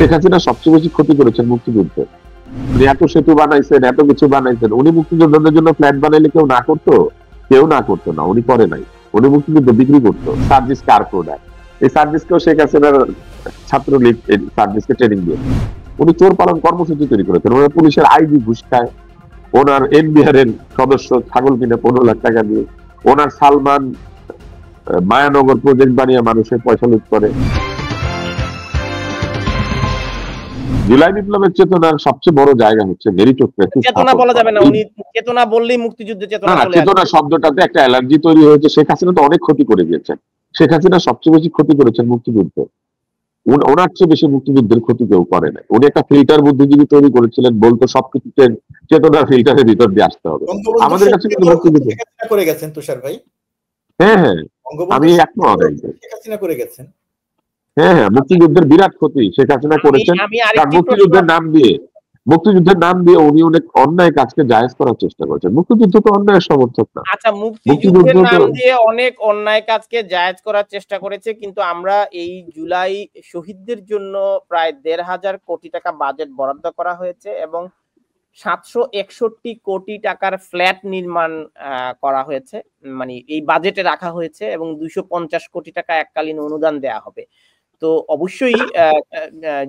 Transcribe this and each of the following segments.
শেখ হাসিনা সবচেয়ে বেশি ক্ষতি করেছেন মুক্তিযুদ্ধে। উনি এত সেতু বানাইছেন, এত কিছু বানাইছেন। উনি মুক্তিযোদ্ধাদের জন্য ফ্ল্যাট বানাইলে কেউ না করতো? কেউ না করতো না, উনি করে নাই। উনি মুক্তিযুদ্ধ বিক্রি করতো। সার্জিস কার প্রোডাক্ট। এই সার্জিসকেও শেখ হাসিনার ছাত্রলীগ সার্জিসকে ট্রেনিং দিয়েছে। উনি চোর পালন কর্মসূচি তৈরি করেছেন। ওনার পুলিশের আইজি ঘুষ খায়, ওনার এনবিআর এর সদস্য ছাগল কিনে 15 লাখ টাকা দিয়ে, ওনার সালমান মায়ানগর প্রজেক্ট বানিয়ে মানুষের পয়সা লুট করে। জুলাই বিপ্লবের চেতনার সবচেয়ে বড় জায়গা হচ্ছে চেতনা বলা যাবে না, উনি চেতনা বললেই মুক্তিযুদ্ধের চেতনা চলে আসে। চেতনা শব্দটাতে একটা অ্যালার্জি তৈরি হয়েছে। শেখ হাসিনা তো অনেক ক্ষতি করে গিয়েছেন। শেখ হাসিনা সবচেয়ে বেশি ক্ষতি করেছেন মুক্তিযুদ্ধে। ওনার চেয়ে বেশি মুক্তিযুদ্ধের ক্ষতি কেউ করে নাই। উনি একটা ফিল্টার বুদ্ধিজীবী তৈরি করেছিলেন, বলতো সবকিছু চেতনার ফিল্টারের ভিতর দিয়ে আসতে হবে। আমাদের কাছে কিন্তু মুক্তিযুদ্ধ করে গেছেন তুষার ভাই। হ্যাঁ, আমি একমত। শেখ হাসিনা করে গেছেন। হ্যাঁ, মুক্তিযুদ্ধের বিরাট ক্ষতি শেখ হাসিনা করেছেন। কারণ মুক্তিযুদ্ধের নাম দিয়ে উনি অনেক অন্যায় কাজকে জায়েজ করার চেষ্টা করেছেন। মুক্তিযুদ্ধ তো অন্যায়ের সমর্থক না। আচ্ছা, মুক্তিযুদ্ধের নাম দিয়ে অনেক অন্যায় কাজকে জায়েজ করার চেষ্টা করেছে, কিন্তু আমরা এই জুলাই শহীদদের জন্য প্রায় 1,500 কোটি টাকা বাজেট বরাদ্দ করা হয়েছে এবং 761 কোটি টাকার ফ্ল্যাট নির্মাণ করা হয়েছে, মানে এই বাজেটে রাখা হয়েছে, এবং 250 কোটি টাকা এককালীন অনুদান দেয়া হবে। তো অবশ্যই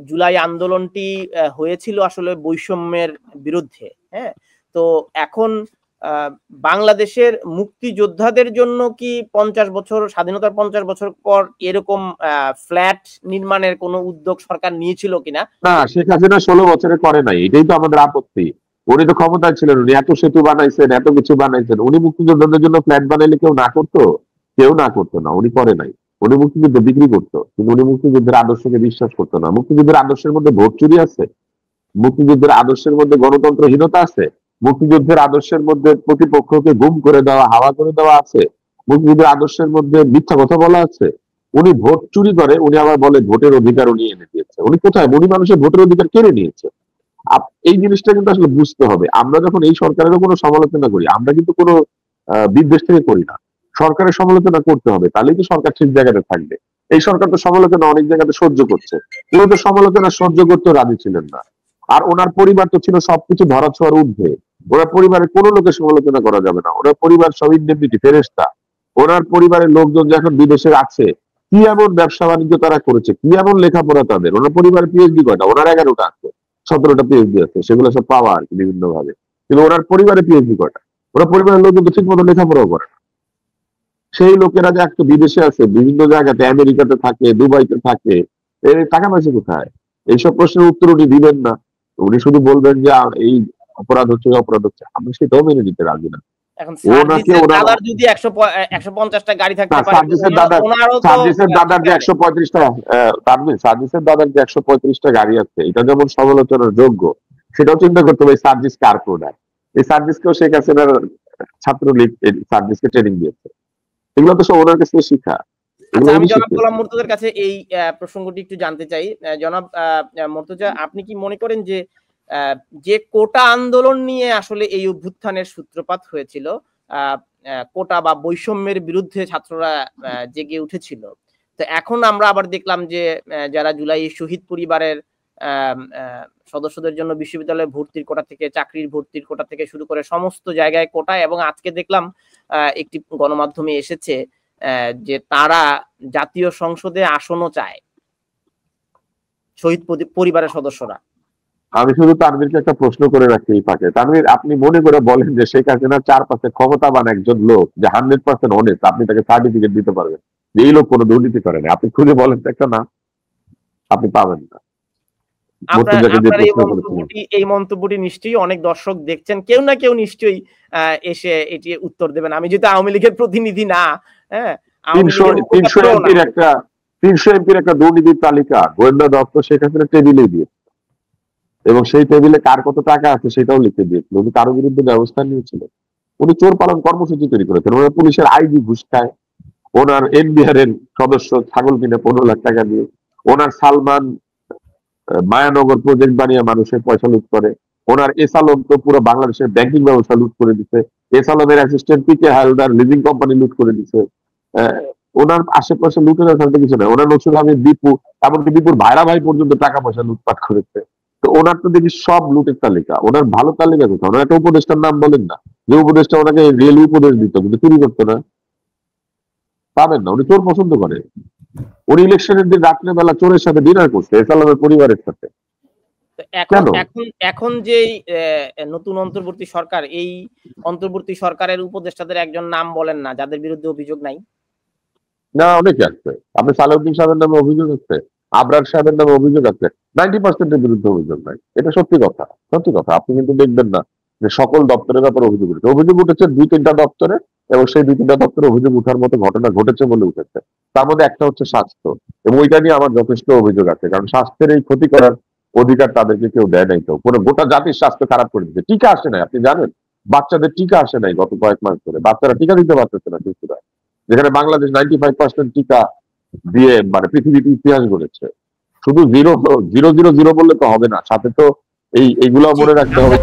জুলাই আন্দোলনটি হয়েছিল আসলে বৈষম্যের বিরুদ্ধে। হ্যাঁ, তো এখন বাংলাদেশের মুক্তিযোদ্ধাদের জন্য কি 50 বছর স্বাধীনতার 50 বছর পর এরকম ফ্ল্যাট নির্মাণের কোনো উদ্যোগ সরকার নিয়েছিল কিনা? না, শেখ হাসিনা 16 বছরে করে নাই। এটাই তো আমাদের আপত্তি। উনি তো ক্ষমতায় ছিলেন, উনি এত সেতু বানাইছেন, এত কিছু বানাইছেন। উনি মুক্তিযোদ্ধাদের জন্য ফ্ল্যাট বানাইলে কেউ না করতো? কেউ না করতো না, উনি করে নাই। উনি মুক্তিযুদ্ধ বিক্রি করতো, কিন্তু উনি মুক্তিযুদ্ধের আদর্শকে বিশ্বাস করতো না। মুক্তিযুদ্ধের আদর্শের মধ্যে ভোট চুরি আছে, মুক্তিযুদ্ধের আদর্শের মধ্যে গণতন্ত্রহীনতা আছে, মুক্তিযুদ্ধের আদর্শের মধ্যে প্রতিপক্ষকে গুম করে দেওয়া, হাওয়া করে দেওয়া আছে, মুক্তিযুদ্ধের আদর্শের মধ্যে মিথ্যা কথা বলা আছে। উনি ভোট চুরি করে, উনি আবার বলে ভোটের অধিকার উনি এনে দিয়েছে। উনি কোথায়? উনি মানুষের ভোটের অধিকার কেড়ে নিয়েছে। এই জিনিসটা কিন্তু আসলে বুঝতে হবে। আমরা যখন এই সরকারেরও কোনো সমালোচনা করি, আমরা কিন্তু কোনো বিদ্বেষ থেকে করি না। সরকারের সমালোচনা করতে হবে, তাহলেই তো সরকার ঠিক জায়গাতে থাকবে। এই সরকার তো সমালোচনা অনেক জায়গাতে সহ্য করছে, উনি তো সমালোচনা সহ্য করতে রাজি ছিলেন না। আর ওনার পরিবার তো ছিল সবকিছু ধরা ছোঁয়ার ঊর্ধ্বে। ওনার পরিবারের কোনো লোকের সমালোচনা করা যাবে না। ওনার পরিবার সব ইন্ডেমনিটি, ফেরেশতা। ওনার পরিবারের লোকজন যে এখন বিদেশে আছে, কি এমন ব্যবসা বাণিজ্য তারা করেছে, কি এমন লেখাপড়া তাদের। ওনার পরিবারের পিএইচডি কয়টা? ওনার 11টা আছে, 17টা পিএইচডি আছে, সেগুলো সব পাওয়া আর কি বিভিন্ন ভাবে। কিন্তু ওনার পরিবারের পিএইচডি কয়টা? ওনার পরিবারের লোক কিন্তু ঠিক মতো লেখাপড়াও করে না। সেই লোকেরা যে একটা বিদেশে আছে, বিভিন্ন জায়গাতে, আমেরিকাতে থাকে, দুবাইতে থাকে, এর টাকা পয়সা কোথায়? এইসব প্রশ্নের উত্তর উনি দিবেন না। উনি শুধু বলবেন যে এই অপরাধ হচ্ছে, অপরাধ হচ্ছে। আমরা সেটাও মেনে নিতে রাজি না। এখন সার্জিসের দাদার যদি 150টা গাড়ি থাকতে পারে, সার্জিসের দাদার যে 135টা সার্জিসের দাদার যে 135টা গাড়ি আছে, এটা যেমন সমালোচনার যোগ্য, সেটাও চিন্তা করতে হবে সার্জিস কার প্রোডাক্ট। এই সার্জিসকেও শেখ হাসিনার ছাত্রলীগ সার্জিসকে ট্রেনিং দিয়েছে। এগুলো তো সব ওনার কাছে শিক্ষা। আমি জনাব গোলাম মুর্তজার কাছে এই প্রসঙ্গটি একটু জানতে চাই। জনাব মুর্তজা, আপনি কি মনে করেন যে কোটা আন্দোলন নিয়ে আসলে এই অভ্যুত্থানের সূত্রপাত হয়েছিল, কোটা বা বৈষম্যের বিরুদ্ধে ছাত্ররা জেগে উঠেছিল, তো এখন আমরা আবার দেখলাম যে যারা জুলাই শহীদ পরিবারের সদস্যদের জন্য বিশ্ববিদ্যালয়ে ভর্তির কোটা থেকে, চাকরির ভর্তির কোটা থেকে শুরু করে সমস্ত জায়গায় কোটা, এবং আজকে দেখলাম একটি গণমাধ্যমে এসেছে যে তারা জাতীয় সংসদে আসনও চায় শহীদ পরিবারের সদস্যরা। আমি শুধু তানভীরকে একটা প্রশ্ন করে রাখি এই ফাঁকে। তানভীর, আপনি মনে করে বলেন যে শেখ হাসিনার চারপাশে ক্ষমতাবান একজন লোক যে 100% অনেস্ট, আপনি তাকে সার্টিফিকেট দিতে পারবেন যে এই লোক কোনো দুর্নীতি করে না? আপনি খুঁজে বলেন তো একটা নাম, আপনি পাবেন না। এই মন্তব্যটি নিশ্চয়ই অনেক দর্শক দেখছেন, কেউ না কেউ নিশ্চয়ই এসে এটি উত্তর দেবেন। আমি যেহেতু আওয়ামী লীগের প্রতিনিধি না, হ্যাঁ, 300 এমপির একটা দুর্নীতির তালিকা গোয়েন্দা দপ্তর শেখ হাসিনা টেবিলে দিয়েছে, এবং সেই টেবিলে কার কত টাকা আছে সেটাও লিখে দিয়েছিল। উনি কারো বিরুদ্ধে ব্যবস্থা নিয়েছিলেন। উনি চোর পালন কর্মসূচি তৈরি করেছেন। ওনার পুলিশের আইজি ঘুষ খায়, ওনার এনবিআর এর সদস্য ছাগল কিনে 15 লাখ টাকা দিয়ে, ওনার সালমান মায়ানগর প্রজেক্ট বানিয়ে মানুষের পয়সা লুট করে, ওনার এসালম তো পুরো বাংলাদেশের ব্যাংকিং ব্যবস্থা লুট করে দিচ্ছে, এসালমের অ্যাসিস্ট্যান্ট পিকে হালদার লিজিং কোম্পানি লুট করে দিচ্ছে, ওনার আশেপাশে লুটেরা থাকতে কিছু নাই। ওনার নসরুল হামিদ দীপু, এমনকি দীপুর ভাইরা ভাই পর্যন্ত টাকা পয়সা লুটপাট করেছে। তো ওনার তো দেখি সব লুটের তালিকা। ওনার ভালো তালিকা কোথাও? ওনার একটা উপদেষ্টার নাম বলেন না, যে উপদেষ্টা ওনাকে রেল উপদেশ দিত কিন্তু চুরি করতো না। পাবেন না, উনি চোর পছন্দ করে। উনি ইলেকশনের দিন রাত্রে বেলা চোরের সাথে ডিনার করছে, এসালামের পরিবারের সাথে। তো এখন এখন এখন যে নতুন অন্তর্বর্তী সরকার, এই অন্তর্বর্তী সরকারের উপদেষ্টাদের একজন নাম বলেন না যাদের বিরুদ্ধে অভিযোগ নাই? না, অনেকে আছে। আপনি সালাউদ্দিন সাহেবের নামে অভিযোগ আছে, আবরার সাহেবের নামে অভিযোগ আছে, 90% বিরুদ্ধে অভিযোগ নাই। এটা সত্যি কথা, সত্যি কথা। আপনি কিন্তু দেখবেন না যে সকল দপ্তরের ব্যাপারে অভিযোগ উঠেছে। অভিযোগ উঠেছে 2-3টা দপ্তরে, এবং সেই 2-3টা দপ্তরে অভিযোগ উঠার মতো ঘটনা ঘটেছে বলে উঠেছে। তার মধ্যে একটা হচ্ছে স্বাস্থ্য, এবং ওইটা নিয়ে আমার যথেষ্ট অভিযোগ আছে। কারণ স্বাস্থ্যের এই ক্ষতি করার অধিকার তাদেরকে কেউ দেয় নাই। তো পুরো গোটা জাতির স্বাস্থ্য খারাপ করে দিচ্ছে। টিকা আসে নাই, আপনি জানেন বাচ্চাদের টিকা আসে নাই গত কয়েক মাস ধরে। বাচ্চারা টিকা দিতে পারতেছে না শিশুরা, যেখানে বাংলাদেশ 95% টিকা দিয়ে মানে পৃথিবীতে ইতিহাস গড়েছে। শুধু 0-0-0-0 বললে তো হবে না, সাথে তো এইগুলো মনে রাখতে হবে।